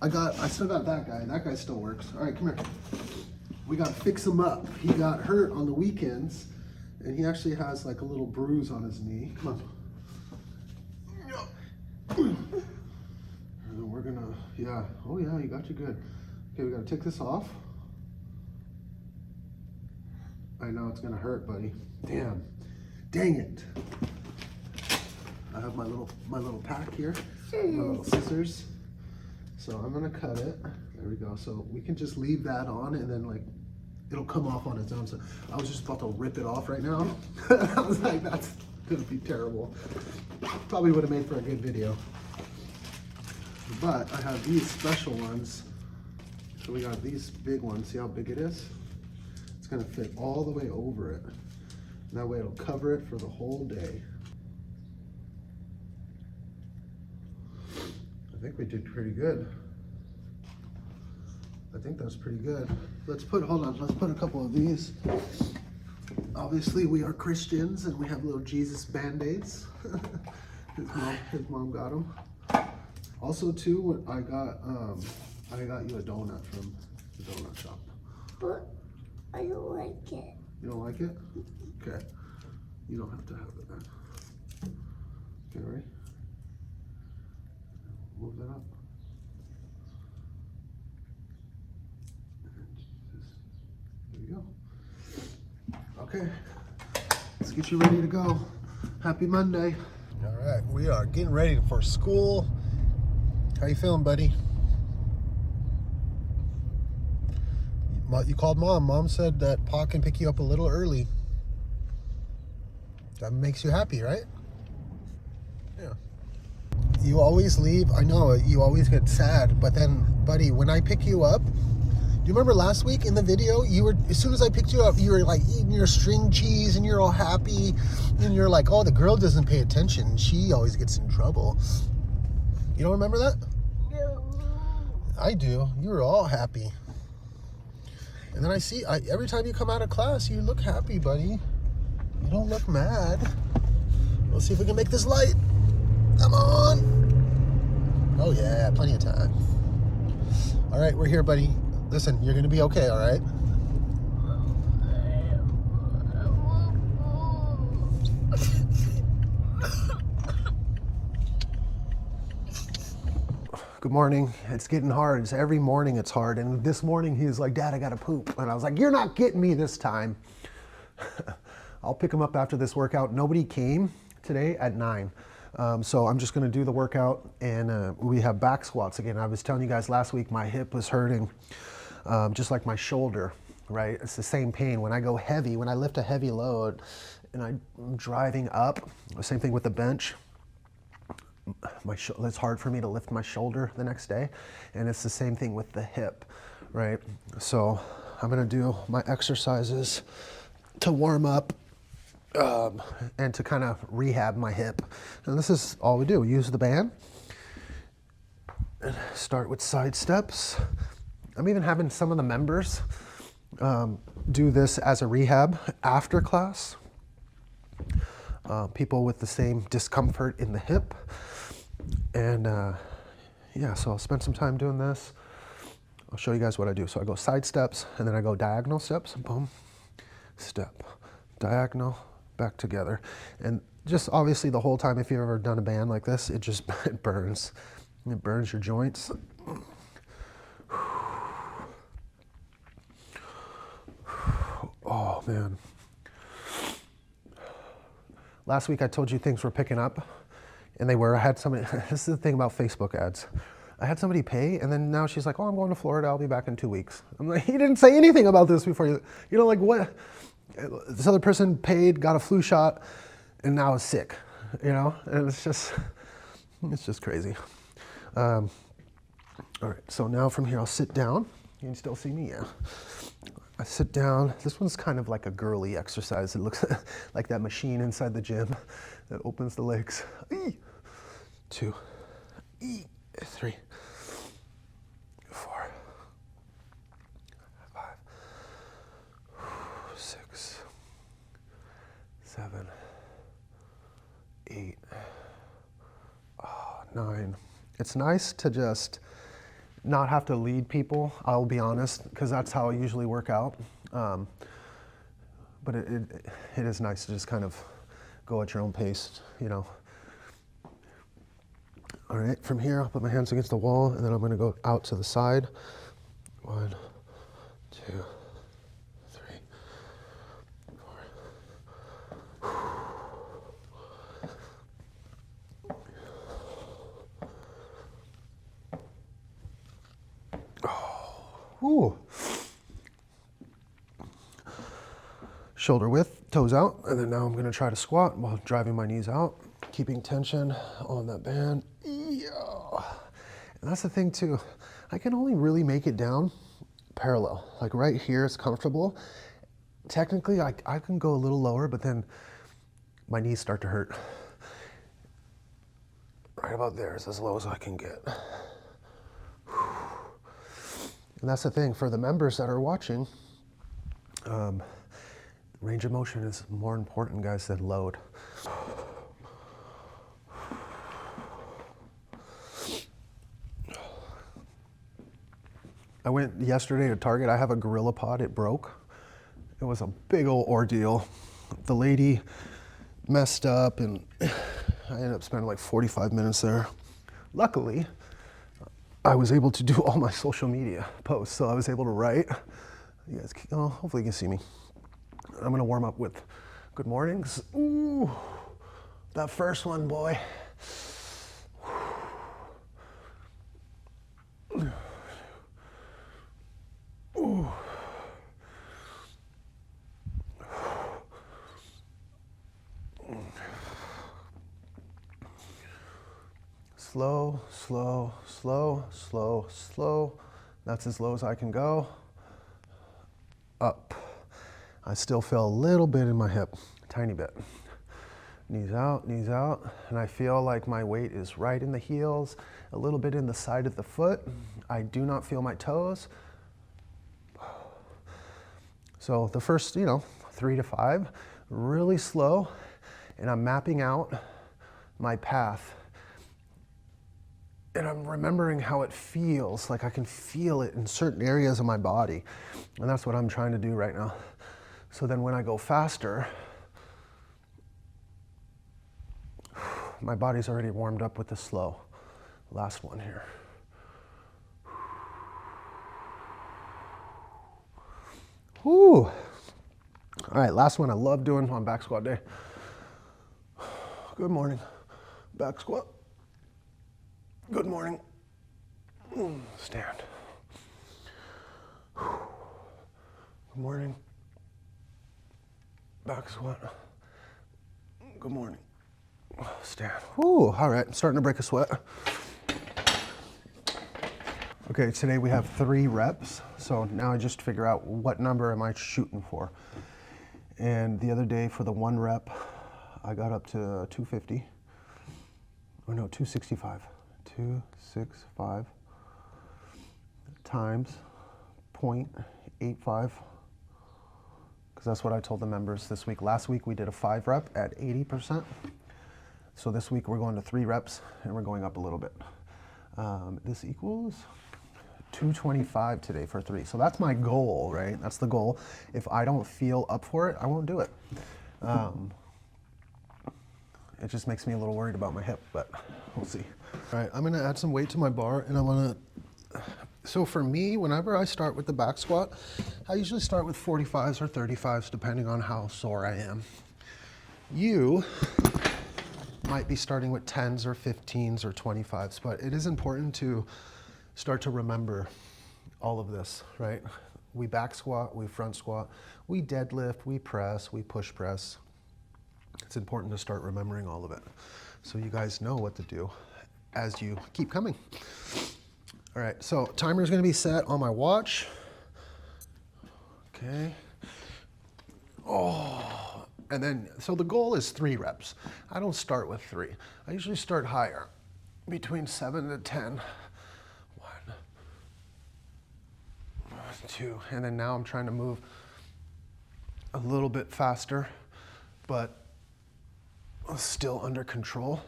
I still got that guy. That guy still works. All right, come here. We got to fix him up. He got hurt on the weekends, and he actually has like a little bruise on his knee. Come on. And we're gonna, yeah. Oh yeah, you got you good. Okay, we gotta take this off. I know it's gonna hurt, buddy. Damn. Dang it. I have my little pack here. My little scissors. So I'm gonna cut it. There we go. So we can just leave that on and then like it'll come off on its own. So I was just about to rip it off right now. I was like, that's gonna be terrible. Probably would have made for a good video. But I have these special ones. So we got these big ones. See how big it is? It's gonna fit all the way over it. That way it'll cover it for the whole day. I think we did pretty good. I think that's pretty good. Hold on, let's put a couple of these. Obviously we are Christians and we have little Jesus Band-Aids. his mom got them. Also too, I got you a donut from the donut shop. But I don't like it. You don't like it? Okay. You don't have to have it then. Okay, ready? Move that up. There you go. Okay, let's get you ready to go. Happy Monday. All right, we are getting ready for school. How you feeling, buddy? You called Mom. Mom said that Pa can pick you up a little early. That makes you happy, right? Yeah. You always leave. I know you always get sad, but then, buddy, when I pick you up, do you remember last week in the video? You were, as soon as I picked you up, you were like eating your string cheese and you're all happy, and you're like, oh, the girl doesn't pay attention. She always gets in trouble. You don't remember that? No. I do. You were all happy. And then every time you come out of class, you look happy, buddy. You don't look mad. Let's see if we can make this light. Come on. Oh yeah, plenty of time. All right, we're here, buddy. Listen, you're gonna be okay, all right? Good morning. It's getting hard. It's every morning it's hard. And this morning he's like, Dad, I gotta poop. And I was like, you're not getting me this time. I'll pick him up after this workout. Nobody came today at 9. So I'm just gonna do the workout, and we have back squats again. I was telling you guys last week my hip was hurting, just like my shoulder, right? It's the same pain. When I go heavy, when I lift a heavy load and I'm driving up, the same thing with the bench, it's hard for me to lift my shoulder the next day. And it's the same thing with the hip, right? So I'm gonna do my exercises to warm up and to kind of rehab my hip. And this is all we do. We use the band and start with side steps. I'm even having some of the members do this as a rehab after class. People with the same discomfort in the hip. And yeah, so I'll spend some time doing this. I'll show you guys what I do. So I go side steps, and then I go diagonal steps, boom, step, diagonal, back together. And just obviously the whole time, if you've ever done a band like this, it just, it burns. It burns your joints. Oh man. Last week I told you things were picking up, and they were. I had somebody, this is the thing about Facebook ads. I had somebody pay, and then now she's like, oh, I'm going to Florida, I'll be back in 2 weeks. I'm like, he didn't say anything about this before you know, like what? This other person paid, got a flu shot, and now is sick, you know? And it's just crazy. All right, so now from here, I'll sit down. You can still see me, yeah. I sit down. This one's kind of like a girly exercise. It looks like that machine inside the gym that opens the legs. 2, 3, 4, 5, 6, 7, 8, 9. It's nice to just not have to lead people, I'll be honest, because that's how I usually work out. But it is nice to just kind of go at your own pace, you know. All right, from here, I'll put my hands against the wall, and then I'm gonna go out to the side. 1, 2, 3, 4. Ooh. Shoulder width, toes out, and then now I'm gonna try to squat while driving my knees out, keeping tension on that band. Yeah. And that's the thing too, I can only really make it down parallel. Like right here is comfortable. Technically, I can go a little lower, but then my knees start to hurt. Right about there is as low as I can get. And that's the thing, for the members that are watching, range of motion is more important, guys, than load. I went yesterday to Target. I have a Gorilla Pod, it broke. It was a big old ordeal. The lady messed up and I ended up spending like 45 minutes there. Luckily, I was able to do all my social media posts, so I was able to write. You guys, hopefully you can see me. I'm gonna warm up with good mornings. Ooh, that first one, boy. Ooh. Slow, slow, slow, slow, slow. That's as low as I can go. Up. I still feel a little bit in my hip, tiny bit. Knees out, and I feel like my weight is right in the heels, a little bit in the side of the foot. I do not feel my toes. So the first, 3 to 5, really slow, and I'm mapping out my path. And I'm remembering how it feels, like I can feel it in certain areas of my body. And that's what I'm trying to do right now. So then when I go faster, my body's already warmed up with the slow. Last one here. Whew. All right, last one I love doing on back squat day. Good morning, back squat. Good morning, stand. Good morning, back squat. Good morning, stand. Whew, all right, I'm starting to break a sweat. Okay, today we have 3 reps, so now I just figure out what number am I shooting for. And the other day for the 1 rep, I got up to 250. Oh no, 265. 265 times 0.85, because that's what I told the members this week. Last week we did a 5 rep at 80%. So this week we're going to 3 reps and we're going up a little bit. This equals 225 today for 3. So that's my goal, right? That's the goal. If I don't feel up for it, I won't do it. It just makes me a little worried about my hip, but we'll see. All right, I'm gonna add some weight to my bar and so for me, whenever I start with the back squat, I usually start with 45s or 35s, depending on how sore I am. You might be starting with 10s or 15s or 25s, but it is important to start to remember all of this, right? We back squat, we front squat, we deadlift, we press, we push press. It's important to start remembering all of it so you guys know what to do as you keep coming. All right, so timer is going to be set on my watch. Okay. Oh, and then, so the goal is 3 reps. I don't start with 3. I usually start higher, between 7 to 10. 1, 2, and then now I'm trying to move a little bit faster, but still under control.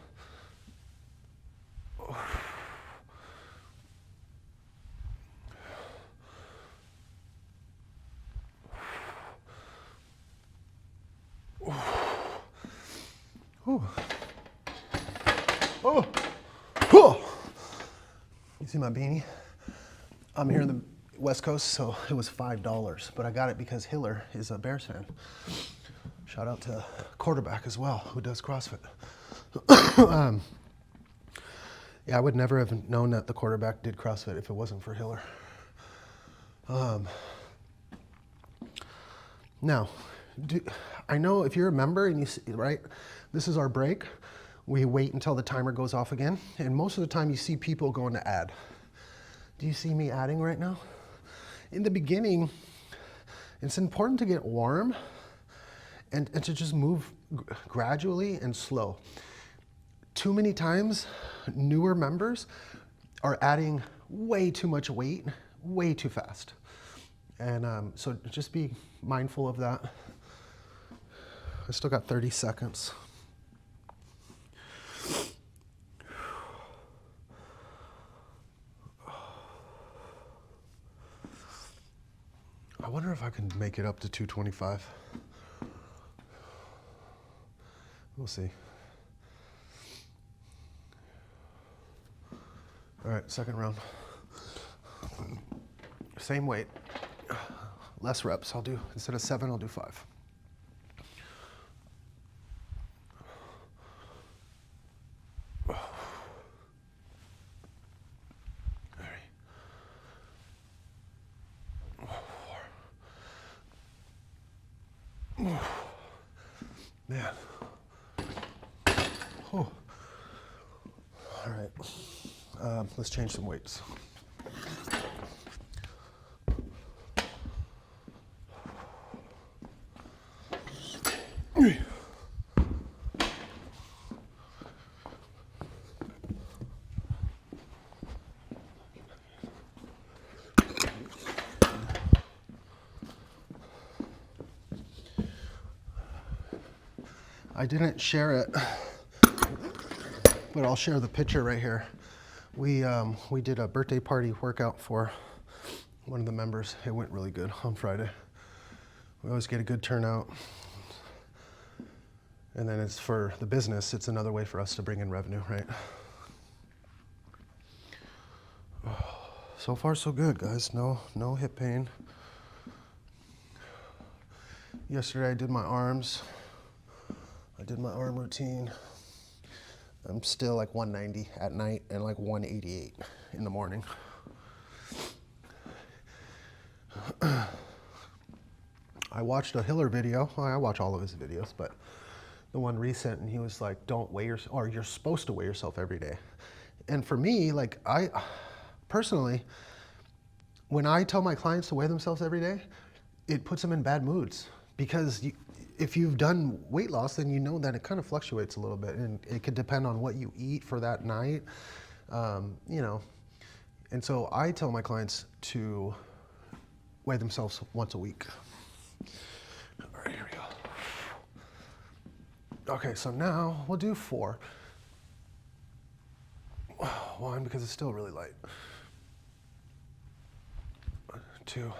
Oh. Oh. You see my beanie? I'm here in the West Coast, so it was $5, but I got it because Hiller is a Bears fan. Shout out to quarterback as well, who does CrossFit. Yeah, I would never have known that the quarterback did CrossFit if it wasn't for Hiller. Now, I know if you're a member and you see, right, this is our break. We wait until the timer goes off again, and most of the time you see people going to add. Do you see me adding right now? In the beginning, it's important to get warm and to just move gradually and slow. Too many times, newer members are adding way too much weight, way too fast. And so just be mindful of that. I still got 30 seconds. I wonder if I can make it up to 225. We'll see. All right, second round. Same weight, less reps. I'll do, instead of 7, I'll do 5. Man. Oh. All right. Let's change some weights. I didn't share it, but I'll share the picture right here. We did a birthday party workout for one of the members. It went really good on Friday. We always get a good turnout. And then it's for the business, it's another way for us to bring in revenue, right? So far so good, guys. No hip pain. Yesterday I did my arms. I did my arm routine. I'm still like 190 at night and like 188 in the morning. I watched a Hiller video. Well, I watch all of his videos, but the one recent, and he was like, don't weigh yourself, or you're supposed to weigh yourself every day. And for me, like I personally, when I tell my clients to weigh themselves every day, it puts them in bad moods because if you've done weight loss, then you know that it kind of fluctuates a little bit, and it could depend on what you eat for that night, you know. And so I tell my clients to weigh themselves once a week. All right, here we go. Okay, so now we'll do 4. 1, because it's still really light. 2,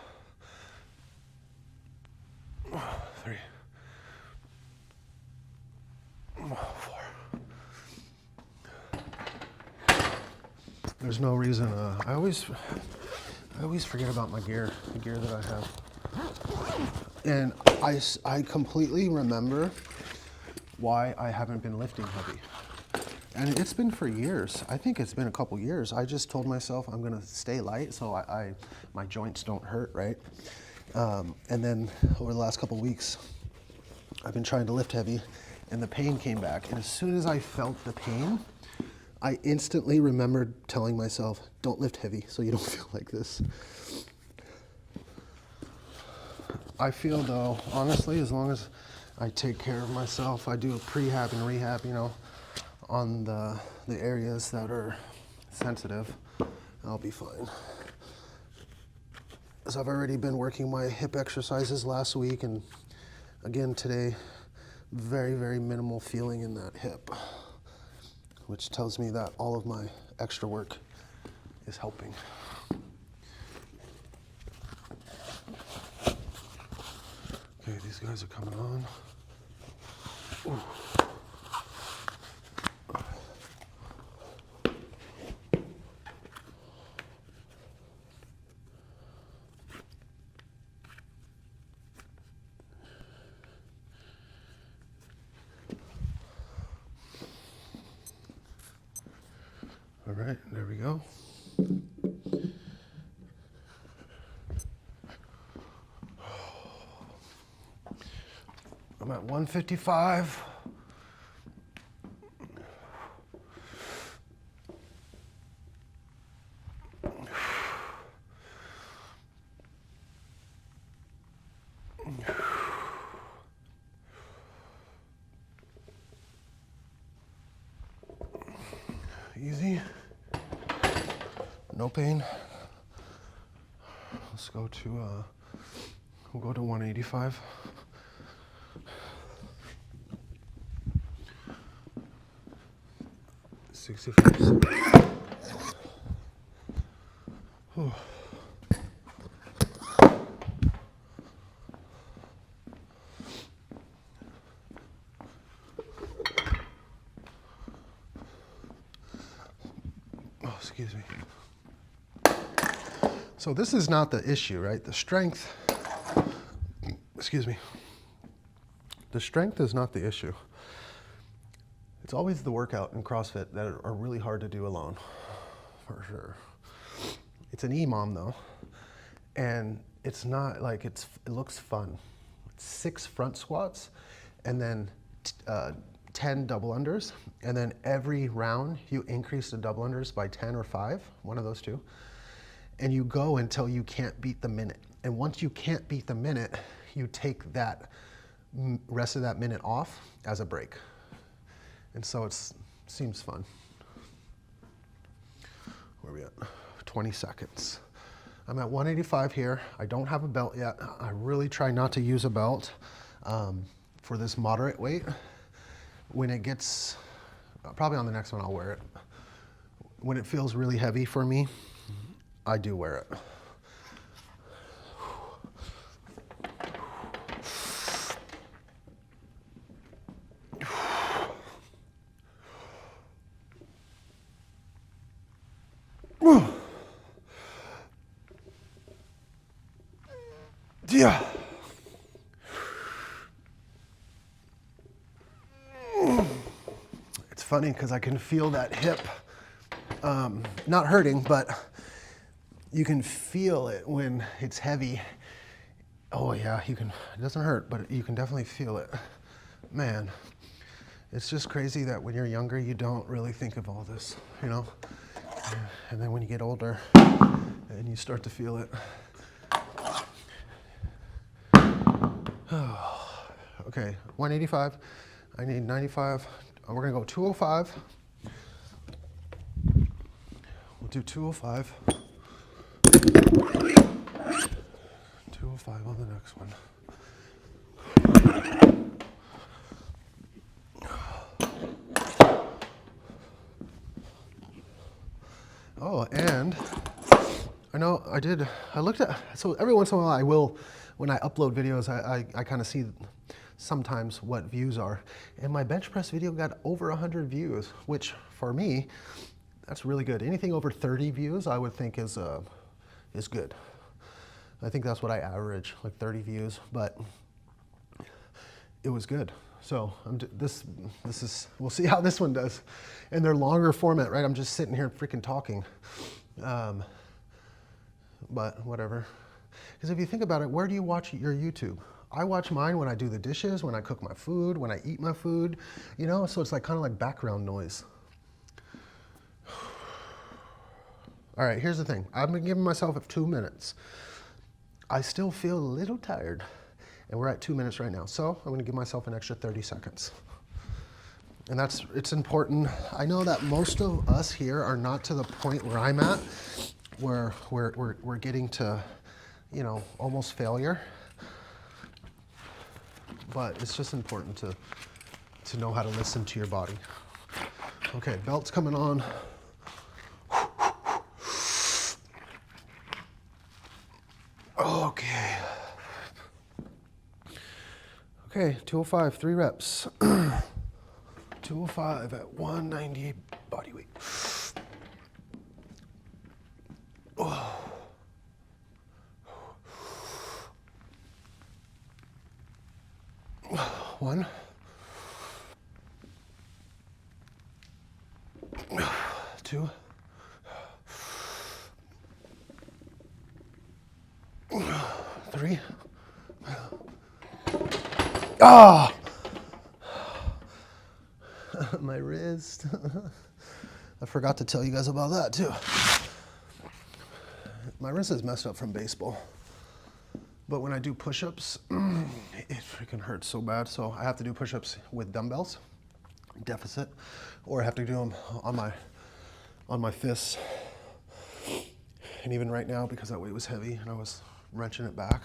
3, 4. There's no reason. I always forget about my gear, the gear that I have, and I completely remember why I haven't been lifting heavy, and it's been for years. I think it's been a couple years. I just told myself I'm gonna stay light so my joints don't hurt, right? And then over the last couple weeks, I've been trying to lift heavy, and the pain came back. And as soon as I felt the pain, I instantly remembered telling myself, don't lift heavy so you don't feel like this. I feel though, honestly, as long as I take care of myself, I do a prehab and rehab, you know, on the areas that are sensitive, I'll be fine. So I've already been working my hip exercises last week, and again today, very, very minimal feeling in that hip, which tells me that all of my extra work is helping. Okay, these guys are coming on. Ooh. right, there we go. I'm at 155. Easy. No pain. Let's go to, we'll go to 185. Whew. Oh, excuse me. So this is not the issue, right? The strength, excuse me. The strength is not the issue. It's always the workout in CrossFit that are really hard to do alone, for sure. It's an EMOM though, and it's not like it looks fun. It's 6 front squats, and then 10 double unders, and then every round you increase the double unders by 10 or 5, one of those two, and you go until you can't beat the minute. And once you can't beat the minute, you take that rest of that minute off as a break. And so it seems fun. Where are we at? 20 seconds. I'm at 185 here. I don't have a belt yet. I really try not to use a belt for this moderate weight. When it gets, probably on the next one I'll wear it. When it feels really heavy for me, I do wear it. Yeah. It's funny because I can feel that hip, not hurting, but you can feel it when it's heavy. Oh yeah, you can, it doesn't hurt, but you can definitely feel it. Man, it's just crazy that when you're younger, you don't really think of all this, you know? And then when you get older and you start to feel it. Okay, 185. I need 95. We're gonna go 205. We'll do 205. 205 on the next one. Oh, and I know I looked at, so every once in a while I will, when I upload videos, I kind of see sometimes what views are. And my bench press video got over 100 views, which for me, that's really good. Anything over 30 views, I would think is good. I think that's what I average, like 30 views, but it was good. So this is, we'll see how this one does. And they're longer format, right? I'm just sitting here freaking talking. But whatever. Because if you think about it, where do you watch your YouTube? I watch mine when I do the dishes, when I cook my food, when I eat my food, you know? So it's like kind of like background noise. All right, here's the thing. I've been giving myself 2 minutes. I still feel a little tired, and we're at 2 minutes right now. So I'm gonna give myself an extra 30 seconds. And it's important. I know that most of us here are not to the point where I'm at, where we're getting to, you know, almost failure. But it's just important to know how to listen to your body. Okay, belt's coming on. Okay. Okay, 205, 3 reps. 205 at 198 body weight. Oh. 1. 2. 3. Ah! My wrist. I forgot to tell you guys about that too. My wrist is messed up from baseball. But when I do push-ups, it freaking hurts so bad. So I have to do push-ups with dumbbells, deficit, or I have to do them on my fists. And even right now, because that weight was heavy and I was wrenching it back,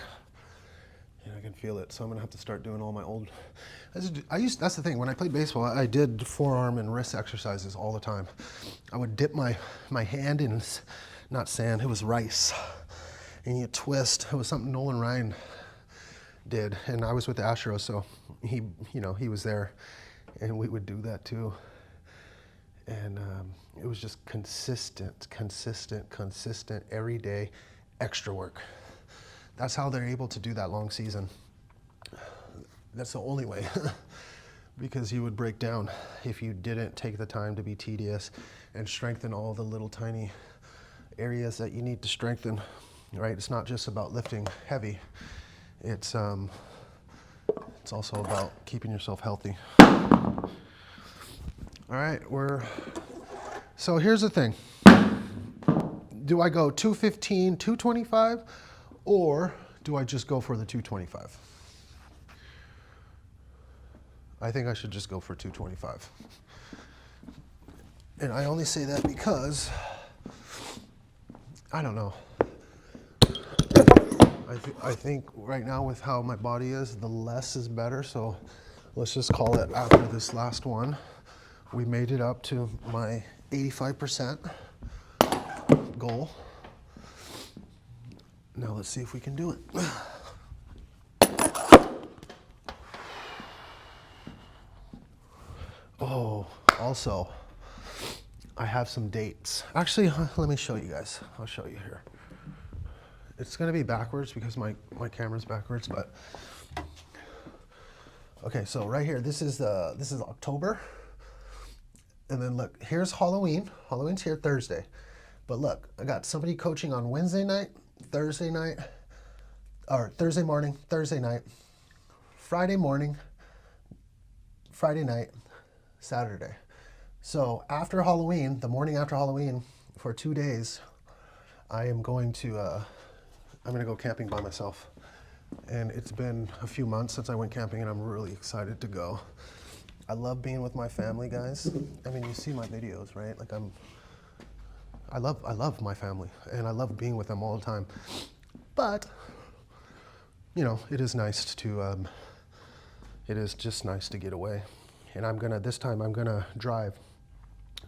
I can feel it. So I'm gonna have to start doing all my old. That's the thing. When I played baseball, I did forearm and wrist exercises all the time. I would dip my hand in, not sand, it was rice, and you twist. It was something Nolan Ryan did, and I was with the Astros, so he was there, and we would do that too. And it was just consistent, every day, extra work. That's how they're able to do that long season. That's the only way, because you would break down if you didn't take the time to be tedious and strengthen all the little tiny areas that you need to strengthen, right? It's not just about lifting heavy. It's also about keeping yourself healthy. All right, so here's the thing. Do I go 215, 225, or do I just go for the 225? I think I should just go for 225. And I only say that because, I don't know. I think right now with how my body is, the less is better. So let's just call it, after this last one, we made it up to my 85% goal. Now let's see if we can do it. Oh, also, I have some dates. Actually, let me show you guys. I'll show you here. It's gonna be backwards because my camera's backwards, but okay. So right here, this is October, and then look, here's Halloween. Halloween's here Thursday, but look, I got somebody coaching on Wednesday night, Thursday night, or Thursday morning, Thursday night, Friday morning, Friday night, Saturday. So after Halloween, the morning after Halloween, for 2 days, I am going to go camping by myself. And it's been a few months since I went camping, and I'm really excited to go. I love being with my family, guys. I mean, you see my videos, right? Like I love my family, and I love being with them all the time. But, it is nice to, it is just nice to get away. And this time I'm gonna drive,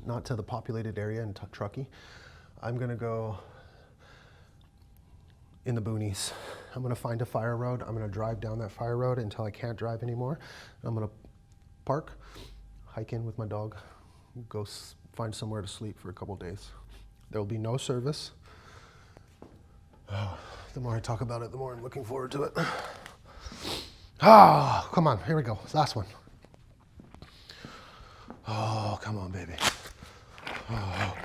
not to the populated area in Truckee. I'm gonna go in the boonies. I'm gonna find a fire road. I'm gonna drive down that fire road until I can't drive anymore. I'm gonna park, hike in with my dog, go find somewhere to sleep for a couple days. There will be no service. Oh, the more I talk about it, the more I'm looking forward to it. Oh, come on, here we go, last one. Oh, come on, baby. Oh.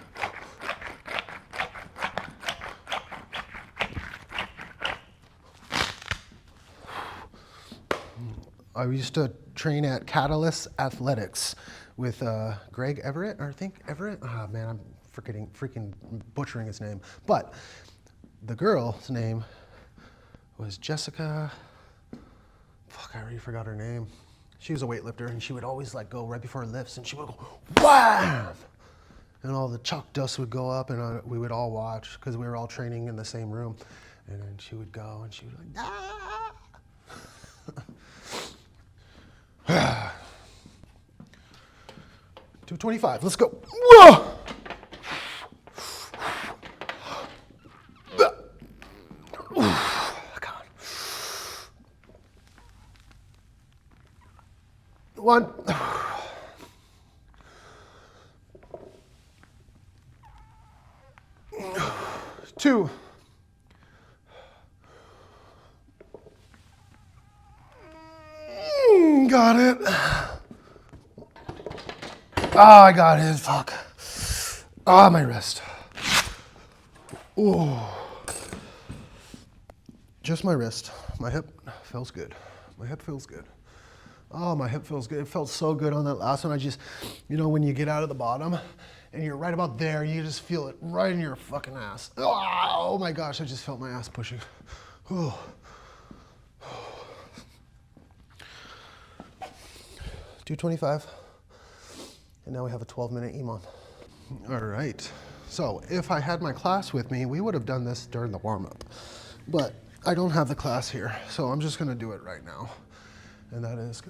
I used to train at Catalyst Athletics with Greg Everett, or I think Everett. Oh man, I'm freaking butchering his name. But the girl's name was Jessica. Fuck, I already forgot her name. She was a weightlifter, and she would always go right before lifts, and she would go wham, and all the chalk dust would go up, and we would all watch because we were all training in the same room. And then she would go, and she would ah. 225. Let's go. Whoa! Come on. 1. 2. Got it. Oh, I got it. Fuck. Ah, oh, my wrist. Ooh. Just my wrist. My hip feels good. My hip feels good. Oh, my hip feels good. It felt so good on that last one. I just, you know, when you get out of the bottom and you're right about there, you just feel it right in your fucking ass. Oh my gosh, I just felt my ass pushing. Oh. 225. And now we have a 12-minute EMOM. All right. So if I had my class with me, we would have done this during the warm-up. But I don't have the class here, so I'm just gonna do it right now. And that is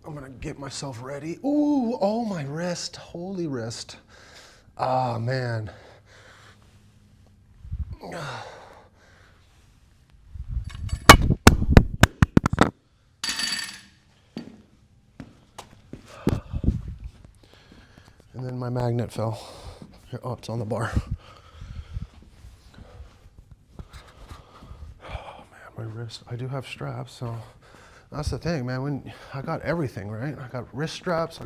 I'm gonna get myself ready. Ooh, oh my wrist, holy wrist. Ah, man. And then my magnet fell. Here, oh, it's on the bar. Oh man, my wrist. I do have straps, so that's the thing, man. When I got everything, right? I got wrist straps,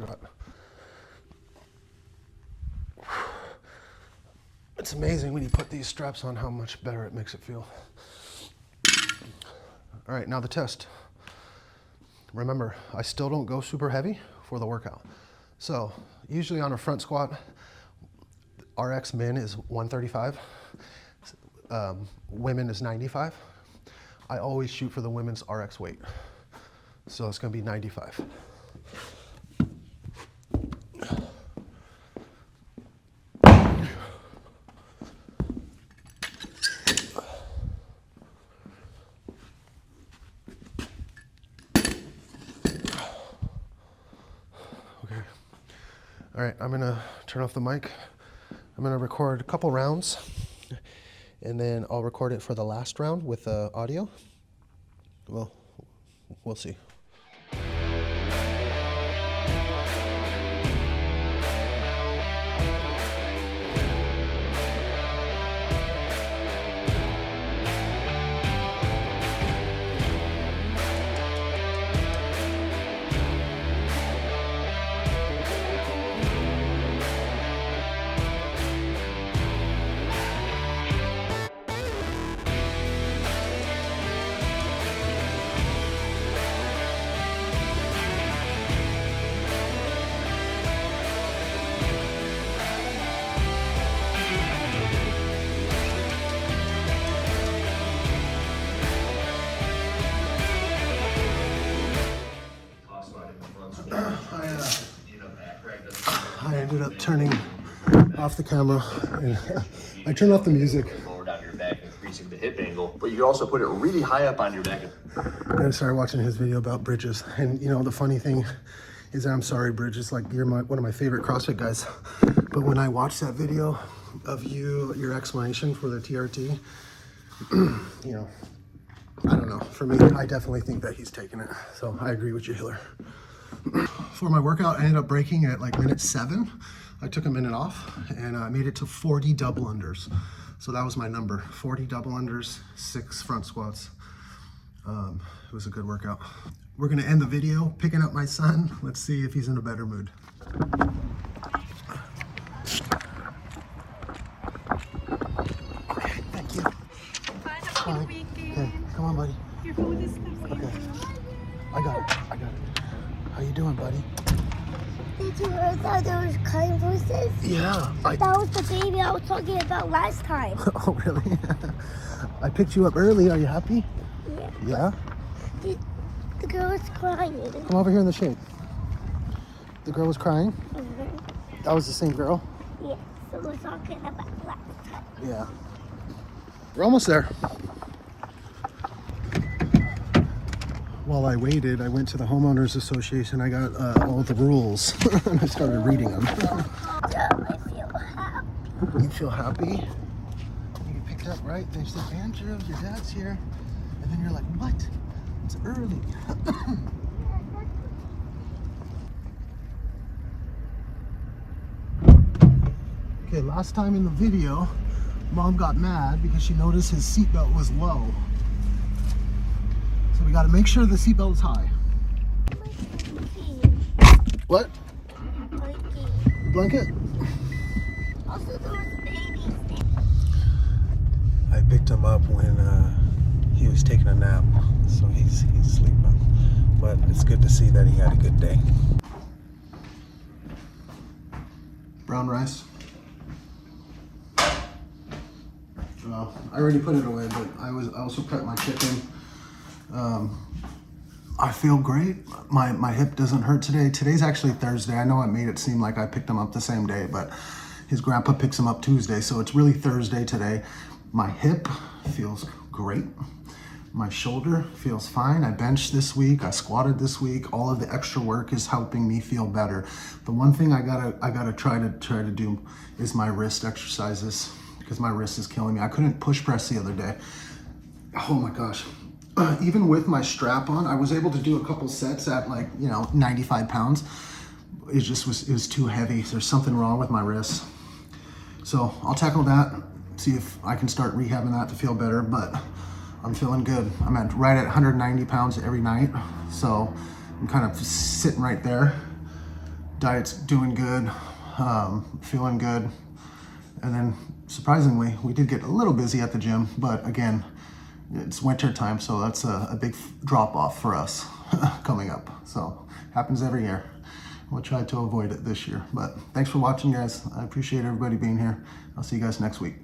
It's amazing when you put these straps on how much better it makes it feel. All right, now the test. Remember, I still don't go super heavy for the workout. So usually on a front squat, RX min is 135, women is 95. I always shoot for the women's RX weight. So it's gonna be 95. Okay. All right, I'm gonna turn off the mic. I'm gonna record a couple rounds and then I'll record it for the last round with the audio. Well, we'll see. I ended up turning off the camera and I turned off the music. Lower down your back, increasing the hip angle, but you can also put it really high up on your back. And I started watching his video about bridges. And you know, the funny thing is that I'm sorry, Bridges, like you're one of my favorite CrossFit guys. But when I watched that video of your explanation for the TRT, you know, I don't know. For me, I definitely think that he's taking it. So I agree with you, Hiller. For my workout, I ended up breaking at like minute 7. I took a minute off and I made it to 40 double unders. So that was my number, 40 double unders, 6 front squats. It was a good workout. We're gonna end the video picking up my son. Let's see if he's in a better mood. Thank you. Have a good weekend. Okay, come on, buddy. Your food is coming. Okay. I got it. How you doing, buddy? Did you hear that there was kind voices? Yeah. That was the baby I was talking about last time. Oh, really? I picked you up early. Are you happy? Yeah. Yeah? The girl was crying. Come over here in the shade. The girl was crying? Mm-hmm. That was the same girl? Yeah, so we're talking about last time. Yeah. We're almost there. While I waited, I went to the Homeowners Association. I got all the rules and I started reading them. I feel happy. You feel happy? You get picked up, right? They said, Andrew, your dad's here. And then you're like, what? It's early. Okay, last time in the video, Mom got mad because she noticed his seatbelt was low. So we got to make sure the seatbelt is high. What? Blanket? Also, there was babies. I picked him up when he was taking a nap, so he's asleep now. But it's good to see that he had a good day. Brown rice. I already put it away, but I also prepped my chicken. I feel great. My hip doesn't hurt today. Today's actually Thursday. I know I made it seem like I picked him up the same day, but his grandpa picks him up Tuesday, so it's really Thursday today. My hip feels great. My shoulder feels fine. I benched this week. I squatted this week. All of the extra work is helping me feel better. The one thing I gotta try to do is my wrist exercises, because my wrist is killing me. I couldn't push press the other day. Oh my gosh. Even with my strap on, I was able to do a couple sets at 95 pounds. It was too heavy. There's something wrong with my wrist. So I'll tackle that, see if I can start rehabbing that to feel better, but I'm feeling good. I'm right at 190 pounds every night. So I'm kind of sitting right there. Diet's doing good, feeling good. And then surprisingly, we did get a little busy at the gym, but again, it's winter time, so that's a big drop off for us coming up. So happens every year. We'll try to avoid it this year. But thanks for watching, guys. I appreciate everybody being here. I'll see you guys next week.